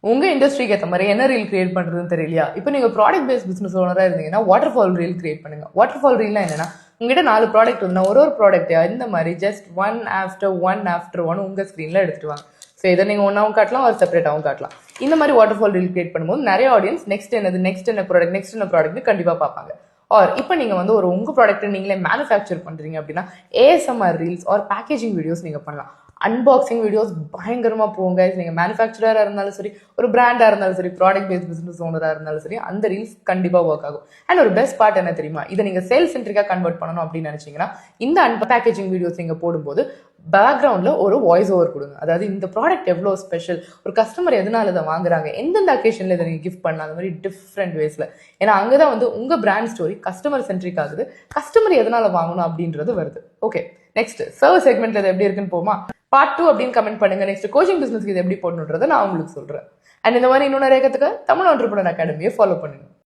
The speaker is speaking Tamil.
உங்கள் இண்டஸ்ட்ரிக்கு ஏற்ற மாதிரி என்ன ரீல் கிரியேட் பண்ணுறதுன்னு தெரியலையா? இப்போ நீங்கள் ப்ராடக்ட் பேஸ்ட் பிஸ்னஸ் ஓனராக இருந்தீங்கன்னா வாட்டர் ஃபால் ரீல் கிரியேட் பண்ணுங்கள். வாட்டர் ஃபால் ரீல்னா என்னன்னா, உங்ககிட்ட 4 ப்ராடக்ட் இருந்தால் ஒரு ப்ராடக்ட்டை இந்த மாதிரி ஜஸ்ட் ஒன் ஆஃப்டர் ஒன் உங்கள் ஸ்க்ரீனில் எடுத்துட்டு வாங்க. ஸோ இதை நீங்கள் ஒன்றாவும் காட்டலாம், ஒரு செப்பரேட்டாகவும் காட்டலாம். இந்த மாதிரி வாட்டர் ஃபால் ரீல் கிரியேட் பண்ணும்போது நிறைய ஆடியன்ஸ் நெக்ஸ்ட் என்ன ப்ராடக்ட்னு கண்டிப்பாக பார்ப்பாங்க. ஆர் இப்போ நீங்கள் வந்து உங்கள் ப்ராடக்ட்டை நீங்களே மேனுஃபேக்சர் பண்ணுறீங்க அப்படின்னா ASMR reels or packaging videos நீங்கள் பண்ணலாம். அன்பாக்சிங் வீடியோஸ் பயங்கரமாக போங்க. நீங்கள் மேனுஃபேக்சராக இருந்தாலும் சரி, ஒரு பிராண்டாக இருந்தாலும் சரி, ப்ராடக்ட் பேஸ்ட் பிஸ்னஸ் ஓனராக இருந்தாலும் சரி, அந்த ரீல்ஸ் கண்டிப்பாக ஒர்க் ஆகும். அண்ட் ஒரு பெஸ்ட் பார்ட் என்ன தெரியுமா? இதை நீங்கள் சேல்ஸ் சென்ட்ரிக்காக கன்வெர்ட் பண்ணணும் அப்படின்னு நினச்சிங்கன்னா இந்த அன்பேக்கேஜிங் வீடியோஸ் நீங்கள் போடும்போது பேக்ரவுண்டில் ஒரு வாய்ஸ் ஓவர் கொடுங்க. அதாவது இந்த ப்ராடக்ட் எவ்வளோ ஸ்பெஷல், ஒரு கஸ்டமர் எதனால இதை வாங்குறாங்க, எந்தெந்த அக்கேஷனில் இதை நீங்கள் கிஃப்ட் பண்ணலாம், அந்த மாதிரி டிஃப்ரெண்ட் வேஸில். ஏன்னா அங்கே தான் வந்து உங்கள் பிராண்ட் ஸ்டோரி கஸ்டமர் சென்ட்ரிக் ஆகுது, கஸ்டமர் எதனால வாங்கணும் அப்படின்றது வருது. ஓகே, நெக்ஸ்ட் சர்வ் செக்மெண்ட்ல இது எப்படி இருக்குன்னு போமா. பார்ட் 2 அப்படின்னு கமெண்ட் பண்ணுங்க. நெக்ஸ்ட் கோச்சிங் பிசினஸ்க்கு இது எப்படி போடணுன்றதை நான் உங்களுக்கு சொல்றேன். அண்ட் இந்த மாதிரி இன்னும் நிறைய கத்துக்க தமிழ் என்டர்பிரினர் அகாடமியை ஃபாலோ பண்ணுங்க.